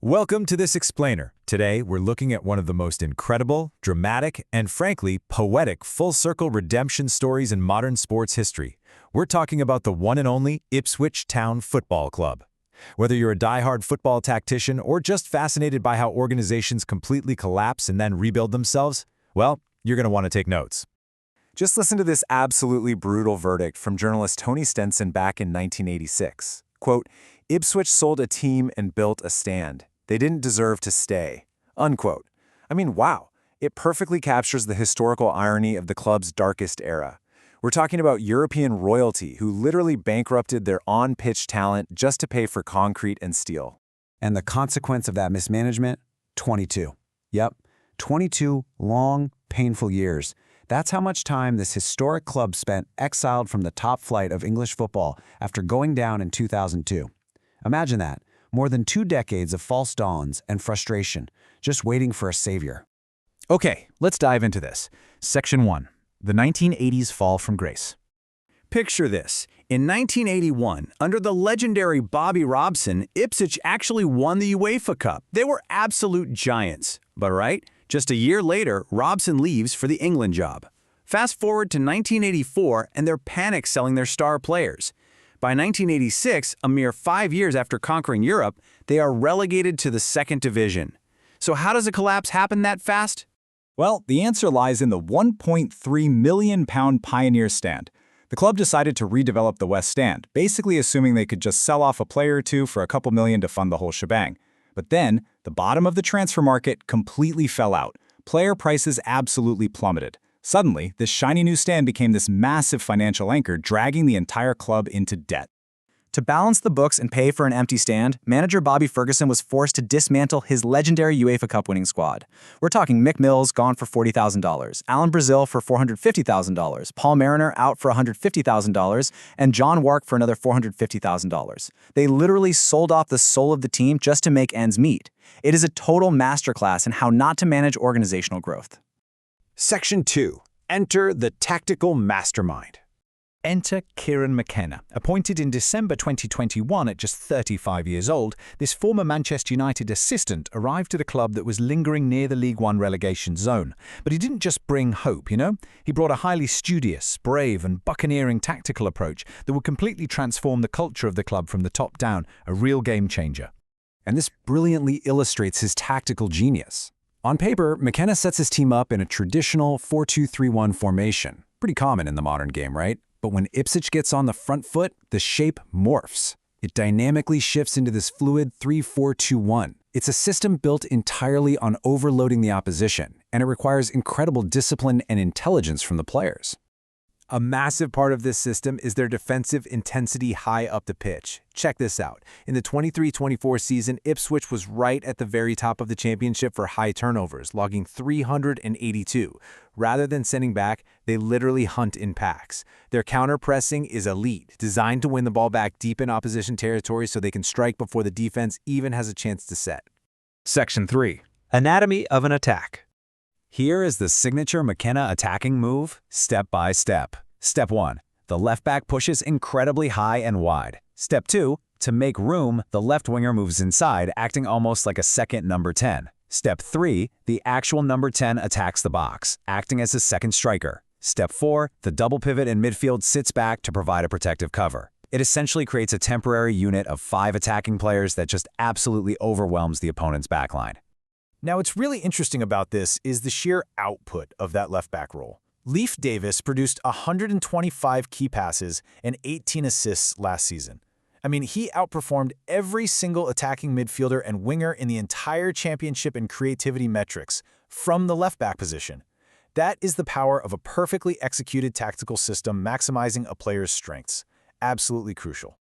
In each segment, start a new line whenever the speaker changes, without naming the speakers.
Welcome to this explainer. Today, we're looking at one of the most incredible, dramatic, and frankly, poetic full-circle redemption stories in modern sports history. We're talking about the one and only Ipswich Town Football Club. Whether you're a die-hard football tactician or just fascinated by how organizations completely collapse and then rebuild themselves, well, you're going to want to take notes.
Just listen to this absolutely brutal verdict from journalist Tony Stenson back in 1986. Quote, "Ipswich sold a team and built a stand. They didn't deserve to stay." Unquote. I mean, wow. It perfectly captures the historical irony of the club's darkest era. We're talking about European royalty who literally bankrupted their on-pitch talent just to pay for concrete and steel.
And the consequence of that mismanagement? 22. Yep, 22 long, painful years. That's how much time this historic club spent exiled from the top flight of English football after going down in 2002. Imagine that. More than 2 decades of false dawns and frustration, just waiting for a savior.
Okay, let's dive into this. Section 1. The 1980s Fall from Grace. Picture this. In 1981, under the legendary Bobby Robson, Ipswich actually won the UEFA Cup. They were absolute giants. But right, just a year later, Robson leaves for the England job. Fast forward to 1984, and they're panic selling their star players. By 1986, a mere 5 years after conquering Europe, they are relegated to the second division. So how does a collapse happen that fast?
Well, the answer lies in the £1.3 million Pioneer Stand. The club decided to redevelop the West Stand, basically assuming they could just sell off a player or two for a couple million to fund the whole shebang. But then, the bottom of the transfer market completely fell out. Player prices absolutely plummeted. Suddenly, this shiny new stand became this massive financial anchor, dragging the entire club into debt.
To balance the books and pay for an empty stand, manager Bobby Ferguson was forced to dismantle his legendary UEFA Cup winning squad. We're talking Mick Mills gone for $40,000, Alan Brazil for $450,000, Paul Mariner out for $150,000, and John Wark for another $450,000. They literally sold off the soul of the team just to make ends meet. It is a total masterclass in how not to manage organizational growth.
Section 2. Enter the tactical mastermind. Enter Kieran McKenna. Appointed in December 2021 at just 35 years old, this former Manchester United assistant arrived to the club that was lingering near the League One relegation zone. But he didn't just bring hope, He brought a highly studious, brave and buccaneering tactical approach that would completely transform the culture of the club from the top down, a real game changer.
And this brilliantly illustrates his tactical genius. On paper, McKenna sets his team up in a traditional 4-2-3-1 formation. Pretty common in the modern game, right? But when Ipswich gets on the front foot, the shape morphs. It dynamically shifts into this fluid 3-4-2-1. It's a system built entirely on overloading the opposition, and it requires incredible discipline and intelligence from the players.
A massive part of this system is their defensive intensity high up the pitch. Check this out. In the 23-24 season, Ipswich was right at the very top of the championship for high turnovers, logging 382. Rather than sending back, they literally hunt in packs. Their counter-pressing is elite, designed to win the ball back deep in opposition territory so they can strike before the defense even has a chance to set.
Section 3. Anatomy of an attack. Here is the signature McKenna attacking move, step by step. Step 1. The left back pushes incredibly high and wide. Step 2. To make room, the left winger moves inside, acting almost like a second number 10. Step 3. The actual number 10 attacks the box, acting as a second striker. Step 4. The double pivot in midfield sits back to provide a protective cover. It essentially creates a temporary unit of 5 attacking players that just absolutely overwhelms the opponent's backline.
Now, what's really interesting about this is the sheer output of that left-back role. Leif Davis produced 125 key passes and 18 assists last season. I mean, he outperformed every single attacking midfielder and winger in the entire championship in creativity metrics from the left-back position. That is the power of a perfectly executed tactical system maximizing a player's strengths. Absolutely crucial.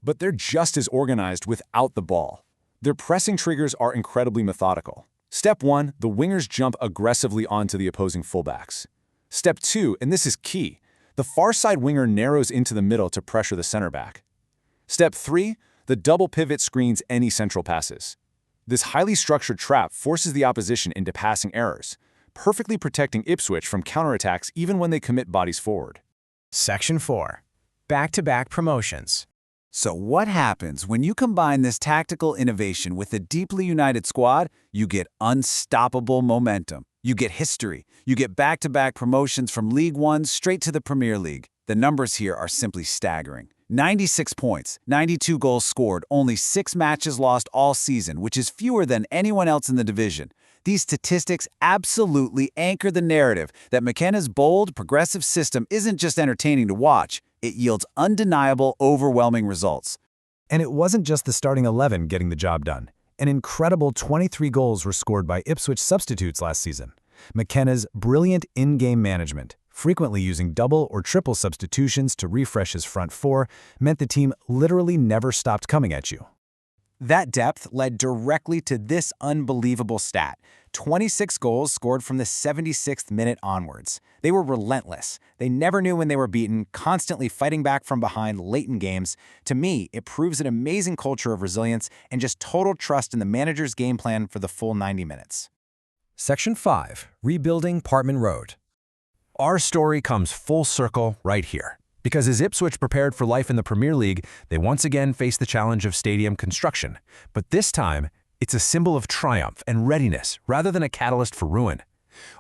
But they're just as organized without the ball. Their pressing triggers are incredibly methodical. Step 1, the wingers jump aggressively onto the opposing fullbacks. Step 2, and this is key, the far side winger narrows into the middle to pressure the center back. Step 3, the double pivot screens any central passes. This highly structured trap forces the opposition into passing errors, perfectly protecting Ipswich from counterattacks even when they commit bodies forward.
Section 4. Back-to-back promotions.
So what happens when you combine this tactical innovation with a deeply united squad? You get unstoppable momentum. You get history. You get back-to-back promotions from League One straight to the Premier League. The numbers here are simply staggering. 96 points, 92 goals scored, only 6 matches lost all season, which is fewer than anyone else in the division. These statistics absolutely anchor the narrative that McKenna's bold, progressive system isn't just entertaining to watch, it yields undeniable, overwhelming results.
And it wasn't just the starting 11 getting the job done. An incredible 23 goals were scored by Ipswich substitutes last season. McKenna's brilliant in-game management, frequently using double or triple substitutions to refresh his front four, meant the team literally never stopped coming at you.
That depth led directly to this unbelievable stat: 26 goals scored from the 76th minute onwards. They were relentless. They never knew when they were beaten, constantly fighting back from behind late in games. To me, it proves an amazing culture of resilience and just total trust in the manager's game plan for the full 90 minutes.
Section 5. Rebuilding Parkman Road. Our story comes full circle right here. Because as Ipswich prepared for life in the Premier League, they once again faced the challenge of stadium construction. But this time, it's a symbol of triumph and readiness rather than a catalyst for ruin.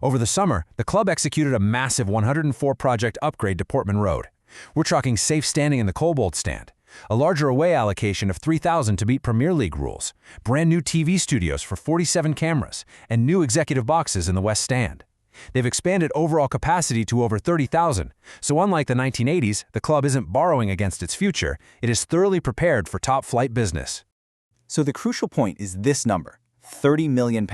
Over the summer, the club executed a massive 104-project upgrade to Portman Road. We're talking safe standing in the Cobalt stand, a larger away allocation of 3,000 to meet Premier League rules, brand new TV studios for 47 cameras, and new executive boxes in the West Stand. They've expanded overall capacity to over 30,000, so unlike the 1980s, the club isn't borrowing against its future, it is thoroughly prepared for top-flight business.
So the crucial point is this number, £30 million.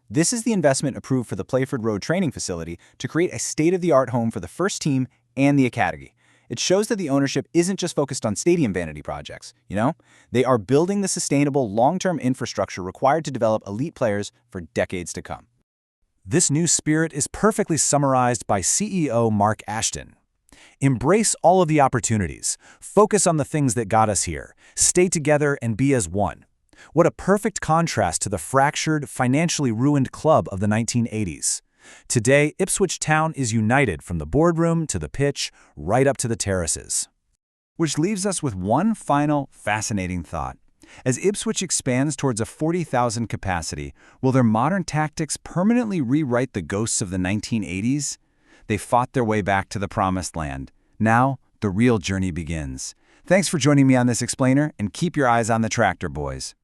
This is the investment approved for the Playford Road training facility to create a state-of-the-art home for the first team and the academy. It shows that the ownership isn't just focused on stadium vanity projects, They are building the sustainable long-term infrastructure required to develop elite players for decades to come.
This new spirit is perfectly summarized by CEO Mark Ashton. Embrace all of the opportunities. Focus on the things that got us here. Stay together and be as one. What a perfect contrast to the fractured, financially ruined club of the 1980s. Today, Ipswich Town is united from the boardroom to the pitch, right up to the terraces. Which leaves us with one final, fascinating thought. As Ipswich expands towards a 40,000 capacity, will their modern tactics permanently rewrite the ghosts of the 1980s? They fought their way back to the promised land. Now, the real journey begins. Thanks for joining me on this explainer, and keep your eyes on the tractor, boys.